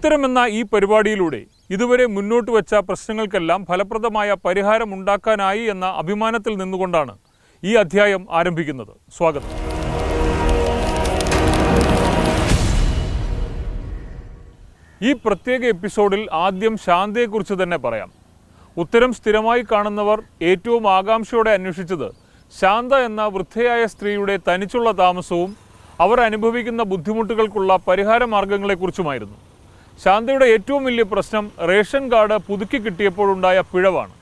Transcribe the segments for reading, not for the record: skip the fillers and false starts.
ഉത്തരമെന്ന ഈ പരിപാടിയിലൂടെ ഇതുവരെ മുന്നോട്ട് വച്ച പ്രശ്നങ്ങൾക്കെല്ലാം ഫലപ്രദമായ പരിഹാരമുണ്ടാക്കാനായി എന്ന അഭിമാനത്തിൽ നിന്നുകൊണ്ടാണ് ഈ അധ്യായം ആരംഭിക്കുന്നത്. സ്വാഗതം. ഈ പ്രത്യേക എപ്പിസോഡിൽ ആദ്യം ശാന്തയെക്കുറിച്ച് തന്നെ പറയാം. ഉത്തരം സ്ഥിരമായി കാണുന്നവർ ഏറ്റവും ആകാംക്ഷയോടെ അന്വേഷിച്ചത് ശാന്ത എന്ന വൃദ്ധയായ സ്ത്രീയുടെ തനിച്ചുള്ള താമസവും അവർ അനുഭവിക്കുന്ന ബുദ്ധിമുട്ടുകൾക്കുള്ള പരിഹാര മാർഗങ്ങളെക്കുറിച്ചുമായിരുന്നു. ശാന്തയുടെ ഏറ്റവും വലിയ പ്രശ്നം റേഷൻ കാർഡ് പുതുക്കി കിട്ടിയപ്പോഴുണ്ടായ പിഴവാണ്.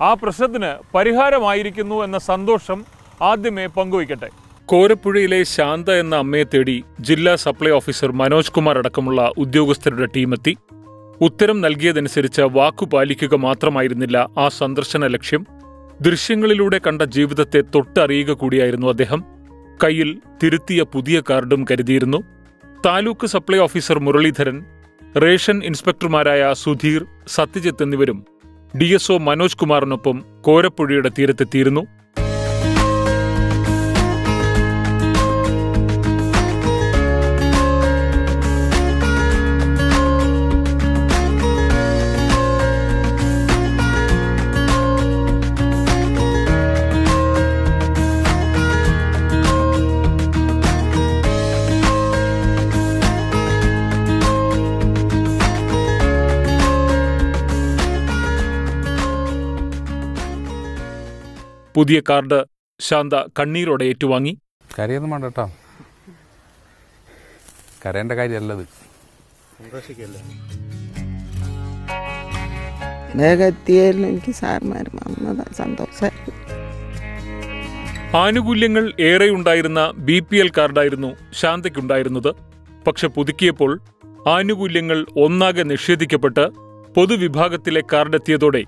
ആ പ്രശ്നത്തിന് പരിഹാരമായിരിക്കുന്നു എന്ന സന്തോഷം ആദ്യമേ പങ്കുവയ്ക്കട്ടെ. കോരപ്പുഴയിലെ ശാന്ത എന്ന അമ്മയെ തേടി ജില്ലാ സപ്ലൈ ഓഫീസർ മനോജ് കുമാർ അടക്കമുള്ള ഉദ്യോഗസ്ഥരുടെ ടീമെത്തി. ഉത്തരം നൽകിയതനുസരിച്ച് വാക്കുപാലിക്കുക മാത്രമായിരുന്നില്ല ആ സന്ദർശന ലക്ഷ്യം. ദൃശ്യങ്ങളിലൂടെ കണ്ട ജീവിതത്തെ തൊട്ടറിയുക കൂടിയായിരുന്നു അദ്ദേഹം. കയ്യിൽ തിരുത്തിയ പുതിയ കാർഡും കരുതിയിരുന്നു. Taluk supply officer Muraleedharan, ration ഇൻസ്പെക്ടർമാരായ സുധീർ, സത്യജിത്ത് എന്നിവരും DSO മനോജ് കുമാറിനൊപ്പം കോരപ്പുഴയുടെ തീരത്തെത്തിയിരുന്നു. പുതിയ കാർഡ് ശാന്ത കണ്ണീരോടെ ഏറ്റുവാങ്ങി. കരയൊന്നും വേണ്ട കേട്ടോ, കരയേണ്ട കാര്യമല്ലത്. എനിക്ക് സാർമാരും സന്തോഷമായിരുന്നു. ആനുകൂല്യങ്ങൾ ഏറെയുണ്ടായിരുന്ന BPL കാർഡായിരുന്നു ശാന്തയ്ക്കുണ്ടായിരുന്നത്. പക്ഷെ പുതുക്കിയപ്പോൾ ആനുകൂല്യങ്ങൾ ഒന്നാകെ നിഷേധിക്കപ്പെട്ട് പൊതുവിഭാഗത്തിലെ കാർഡെത്തിയതോടെ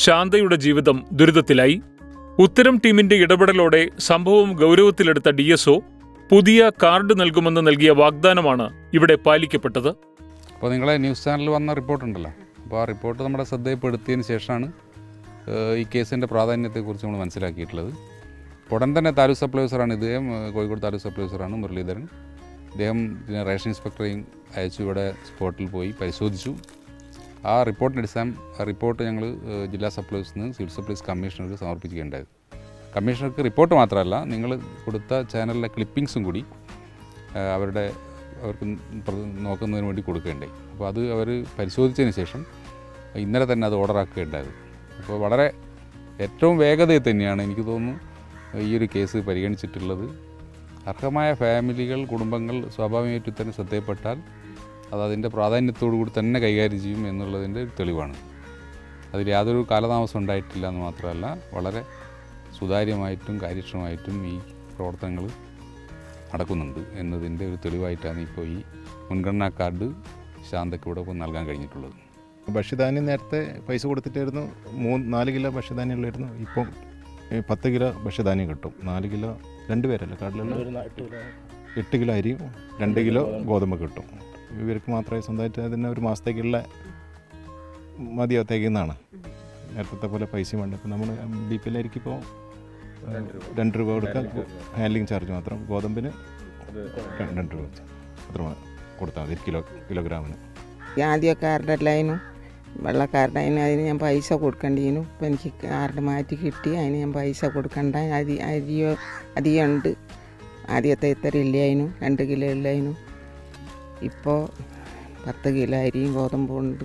ശാന്തയുടെ ജീവിതം ദുരിതത്തിലായി. ഉത്തരം ടീമിന്റെ ഇടപെടലോടെ സംഭവം ഗൗരവത്തിലെടുത്ത DSO പുതിയ കാർഡ് നൽകുമെന്ന് നൽകിയ വാഗ്ദാനമാണ് ഇവിടെ പാലിക്കപ്പെട്ടത്. അപ്പോൾ നിങ്ങളെ ന്യൂസ് ചാനലിൽ വന്ന റിപ്പോർട്ടുണ്ടല്ലോ, അപ്പോൾ ആ റിപ്പോർട്ട് നമ്മുടെ ശ്രദ്ധയിൽപ്പെടുത്തിയതിന് ശേഷമാണ് ഈ കേസിൻ്റെ പ്രാധാന്യത്തെക്കുറിച്ച് നമ്മൾ മനസ്സിലാക്കിയിട്ടുള്ളത്. ഉടൻ തന്നെ താലൂക്ക് സപ്ലൈ ഓഫീസറാണ് ഇദ്ദേഹം, കോഴിക്കോട് താലൂക്ക് സപ്ലൈ ഓഫീസറാണ് മുരളീധരൻ. ഇദ്ദേഹം പിന്നെ റേഷൻ ഇൻസ്പെക്ടറെയും അയച്ചു. ഇവിടെ സ്പോട്ടിൽ പോയി പരിശോധിച്ചു. ആ റിപ്പോർട്ട് ഞങ്ങൾ ജില്ലാ സപ്ലൈ ഓഫീസിൽ നിന്ന് സിവിൽ സപ്ലൈസ് കമ്മീഷണർക്ക് സമർപ്പിക്കുകയുണ്ടായത്. കമ്മീഷണർക്ക് റിപ്പോർട്ട് മാത്രമല്ല, നിങ്ങൾ കൊടുത്ത ചാനലിലെ ക്ലിപ്പിങ്സും കൂടി അവർക്ക് നോക്കുന്നതിന് വേണ്ടി കൊടുക്കുകയുണ്ടായി. അപ്പോൾ അത് അവർ പരിശോധിച്ചതിന് ശേഷം ഇന്നലെ തന്നെ അത് ഓർഡറാക്കുകയുണ്ടായത്. അപ്പോൾ വളരെ ഏറ്റവും വേഗതയിൽ തന്നെയാണ് എനിക്ക് തോന്നുന്നു ഈ ഒരു കേസ് പരിഗണിച്ചിട്ടുള്ളത്. അർഹമായ ഫാമിലികൾ, കുടുംബങ്ങൾ സ്വാഭാവികമായിട്ട് ഇത്തരം ശ്രദ്ധയിൽപ്പെട്ടാൽ അതിൻ്റെ പ്രാധാന്യത്തോടു കൂടി തന്നെ കൈകാര്യം ചെയ്യും എന്നുള്ളതിൻ്റെ ഒരു തെളിവാണ്. അതിൽ യാതൊരു കാലതാമസം ഉണ്ടായിട്ടില്ല എന്ന് മാത്രമല്ല, വളരെ സുതാര്യമായിട്ടും കാര്യക്ഷമമായിട്ടും ഈ പ്രവർത്തനങ്ങൾ നടക്കുന്നുണ്ട് എന്നതിൻ്റെ ഒരു തെളിവായിട്ടാണ് ഇപ്പോൾ ഈ മുൻഗണനാ കാർഡ് ശാന്തയ്ക്ക് ഇവിടെ നൽകാൻ കഴിഞ്ഞിട്ടുള്ളത്. ഭക്ഷ്യധാന്യം നേരത്തെ പൈസ കൊടുത്തിട്ടായിരുന്നു 4 കിലോ ഭക്ഷ്യധാന്യം ഉള്ളായിരുന്നു. ഇപ്പം 10 കിലോ ഭക്ഷ്യധാന്യം കിട്ടും. 4 കിലോ 2 പേരല്ലേ കാർഡിലുള്ള 8 കിലോ അരിയും 2 കിലോ ഗോതമ്പ് കിട്ടും. ഇവർക്ക് മാത്രമേ സ്വന്തമായിട്ട് അതിന് ഒരു മാസത്തേക്കുള്ള മതിയോ തികയുന്നതാണ്. നേരത്തെ പോലെ പൈസയും വേണ്ട. ഇപ്പോൾ നമ്മൾ BPL അരിക്കിപ്പോൾ 2 രൂപ കൊടുക്കുക, ഹാൻഡ്ലിങ് ചാർജ് മാത്രം. ഗോതമ്പിന് 2 രൂപ അത്ര കൊടുത്താൽ മതി കിലോഗ്രാമിന്. ആദ്യ കാർഡല്ലായിരുന്നു, വെള്ള കാർഡായിരുന്നു. അതിന് ഞാൻ പൈസ കൊടുക്കേണ്ടിയിരുന്നു. ഇപ്പം എനിക്ക് കാർഡ് മാറ്റി കിട്ടി, അതിന് ഞാൻ പൈസ കൊടുക്കണ്ട. അരിയോ അധികമുണ്ട്. ആദ്യത്തെ ഇത്ര ഇല്ലായിരുന്നു, 2 കിലോ ഇല്ലായിരുന്നു. ഇപ്പോൾ 10 കിലോ അരിയും ഗോതമ്പും ഉണ്ട്.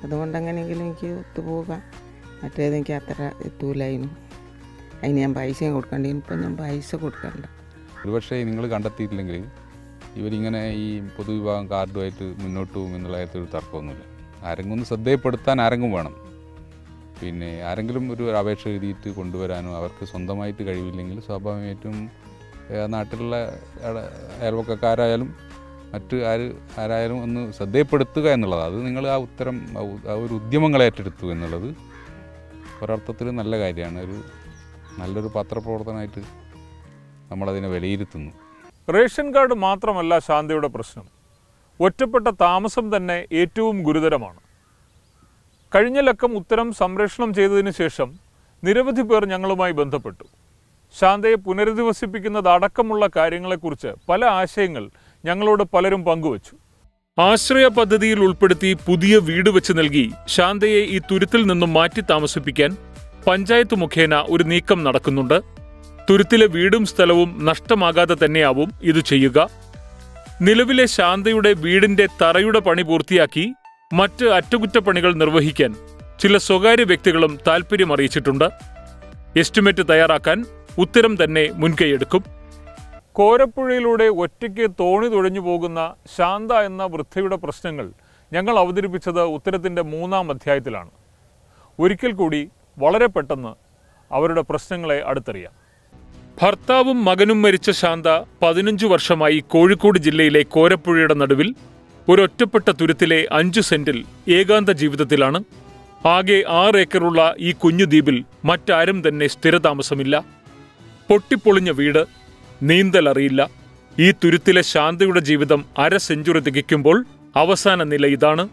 അതുകൊണ്ട് അങ്ങനെയെങ്കിലും എനിക്ക് ഒത്തുപോകാം. മറ്റേതെനിക്ക് അത്ര എത്തൂലായിരുന്നു. അതിന് ഞാൻ പൈസയും കൊടുക്കേണ്ടിയിരുന്നു. ഇപ്പം ഞാൻ പൈസ കൊടുക്കണ്ട. ഒരുപക്ഷെ നിങ്ങൾ കണ്ടെത്തിയിട്ടില്ലെങ്കിൽ ഇവരിങ്ങനെ ഈ പൊതുവിഭാഗം കാർഡുമായിട്ട് മുന്നോട്ട് പോകും എന്നുള്ള കാര്യത്തിൽ തർക്കമൊന്നുമില്ല. ആരെങ്കിലും ഒന്ന് ശ്രദ്ധയിൽപ്പെടുത്താൻ ആരെങ്കിലും വേണം. പിന്നെ ആരെങ്കിലും ഒരു അപേക്ഷ എഴുതിയിട്ട് കൊണ്ടുവരാനോ അവർക്ക് സ്വന്തമായിട്ട് കഴിവില്ലെങ്കിൽ സ്വാഭാവികമായിട്ടും നാട്ടിലുള്ള അയൽവക്കക്കാരായാലും മറ്റ് ആരായാലും ഒന്ന് ശ്രദ്ധയിൽപ്പെടുത്തുക എന്നുള്ളത്, അത് നിങ്ങൾ ആ ഒരു ഉദ്യമങ്ങൾ ഏറ്റെടുത്തു എന്നുള്ളത് ഒരർത്ഥത്തിൽ നല്ല കാര്യമാണ്. നല്ലൊരു പത്രപ്രവർത്തനമായിട്ട് നമ്മളതിനെ വിലയിരുത്തുന്നു. റേഷൻ കാർഡ് മാത്രമല്ല ശാന്തയുടെ പ്രശ്നം. ഒറ്റപ്പെട്ട താമസം തന്നെ ഏറ്റവും ഗുരുതരമാണ്. കഴിഞ്ഞ ലക്കം ഉത്തരം സംപ്രേഷണം ചെയ്തതിനു ശേഷം നിരവധി പേർ ഞങ്ങളുമായി ബന്ധപ്പെട്ടു. ശാന്തയെ പുനരധിവസിപ്പിക്കുന്നത് അടക്കമുള്ള കാര്യങ്ങളെക്കുറിച്ച് പല ആശയങ്ങൾ ഞങ്ങളോട് പലരും പങ്കുവച്ചു. ആശ്രയ പദ്ധതിയിൽ ഉൾപ്പെടുത്തി പുതിയ വീട് വെച്ച് നൽകി ശാന്തയെ ഈ തുരുത്തിൽ നിന്നും മാറ്റി താമസിപ്പിക്കാൻ പഞ്ചായത്ത് മുഖേന ഒരു നീക്കം നടക്കുന്നുണ്ട്. തുരുത്തിലെ വീടും സ്ഥലവും നഷ്ടമാകാതെ തന്നെയാവും ഇത് ചെയ്യുക. നിലവിലെ ശാന്തയുടെ വീടിന്റെ തറയുടെ പണി പൂർത്തിയാക്കി മറ്റ് അറ്റകുറ്റപ്പണികൾ നിർവഹിക്കാൻ ചില സ്വകാര്യ വ്യക്തികളും താൽപ്പര്യം അറിയിച്ചിട്ടുണ്ട്. എസ്റ്റിമേറ്റ് തയ്യാറാക്കാൻ ഉത്തരം തന്നെ മുൻകൈയെടുക്കും. കോരപ്പുഴയിലൂടെ ഒറ്റയ്ക്ക് തോണി തുഴഞ്ഞു പോകുന്ന ശാന്ത എന്ന വൃദ്ധയുടെ പ്രശ്നങ്ങൾ ഞങ്ങൾ അവതരിപ്പിച്ചത് ഉത്തരത്തിൻ്റെ 3-ാം അധ്യായത്തിലാണ്. ഒരിക്കൽ കൂടി വളരെ പെട്ടെന്ന് അവരുടെ പ്രശ്നങ്ങളെ അടുത്തറിയാം. ഭർത്താവും മകനും മരിച്ച ശാന്ത 15 വർഷമായി കോഴിക്കോട് ജില്ലയിലെ കോരപ്പുഴയുടെ നടുവിൽ ഒരൊറ്റപ്പെട്ട തുരുത്തിലെ 5 സെന്റിൽ ഏകാന്ത ജീവിതത്തിലാണ്. ആകെ 6 ഏക്കറുള്ള ഈ കുഞ്ഞു ദ്വീപിൽ മറ്റാരും തന്നെ സ്ഥിരതാമസമില്ല. പൊട്ടിപ്പൊളിഞ്ഞ വീട്, നീന്തലറിയില്ല. ഈ തുരുത്തിലെ ശാന്തയുടെ ജീവിതം 1/2 സെഞ്ചുറി തികയ്ക്കുമ്പോൾ അവസാന നില ഇതാണ്.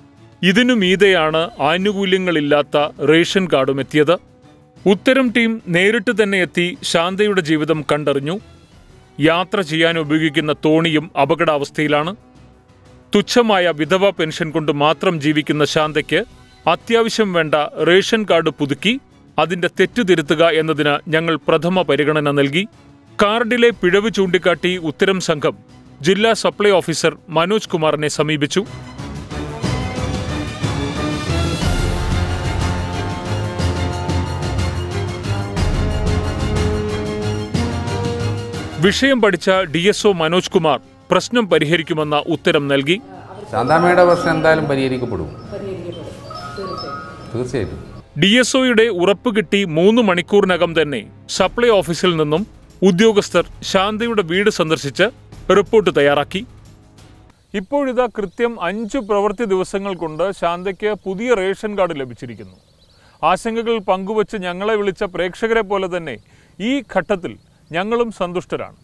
ഇതിനു മീതെയാണ് ആനുകൂല്യങ്ങളില്ലാത്ത റേഷൻ കാർഡും എത്തിയത്. ഉത്തരം ടീം നേരിട്ട് തന്നെ എത്തി ശാന്തയുടെ ജീവിതം കണ്ടറിഞ്ഞു. യാത്ര ചെയ്യാൻ ഉപയോഗിക്കുന്ന തോണിയും അപകടാവസ്ഥയിലാണ്. തുച്ഛമായ വിധവാ പെൻഷൻ കൊണ്ട് മാത്രം ജീവിക്കുന്ന ശാന്തയ്ക്ക് അത്യാവശ്യം വേണ്ട റേഷൻ കാർഡ് പുതുക്കി അതിന്റെ തെറ്റ് തിരുത്തുക എന്നതിന് ഞങ്ങൾ പ്രഥമ പരിഗണന നൽകി. കാർഡിലെ പിഴവ് ചൂണ്ടിക്കാട്ടി ഉത്തരം സംഘം ജില്ലാ സപ്ലൈ ഓഫീസർ മനോജ് കുമാറിനെ സമീപിച്ചു. വിഷയം പഠിച്ച DSO മനോജ് കുമാർ പ്രശ്നം പരിഹരിക്കുമെന്ന ഉത്തരം നൽകി. ശാന്താമ്മയുടെ പ്രശ്നം എന്തായാലും പരിഹരിക്കപ്പെടും, തീർച്ചയായിട്ടും. DSOയുടെ ഉറപ്പ് കിട്ടി 3 മണിക്കൂറിനകം തന്നെ സപ്ലൈ ഓഫീസിൽ നിന്നും ഉദ്യോഗസ്ഥർ ശാന്തയുടെ വീട് സന്ദർശിച്ച് റിപ്പോർട്ട് തയ്യാറാക്കി. ഇപ്പോഴിതാ കൃത്യം 5 പ്രവൃത്തി ദിവസങ്ങൾ കൊണ്ട് ശാന്തയ്ക്ക് പുതിയ റേഷൻ കാർഡ് ലഭിച്ചിരിക്കുന്നു. ആശങ്കകൾ പങ്കുവച്ച് ഞങ്ങളെ വിളിച്ച പ്രേക്ഷകരെ പോലെ തന്നെ ഈ ഘട്ടത്തിൽ ഞങ്ങളും സന്തുഷ്ടരാണ്.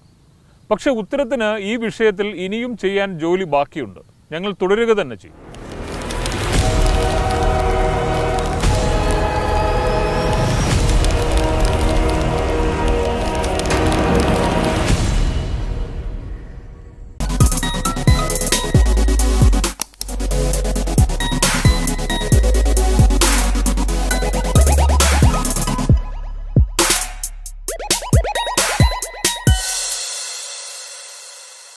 പക്ഷെ ഉത്തരത്തിന് ഈ വിഷയത്തിൽ ഇനിയും ചെയ്യാൻ ജോലി ബാക്കിയുണ്ട്. ഞങ്ങൾ തുടരുക തന്നെ ചെയ്യും.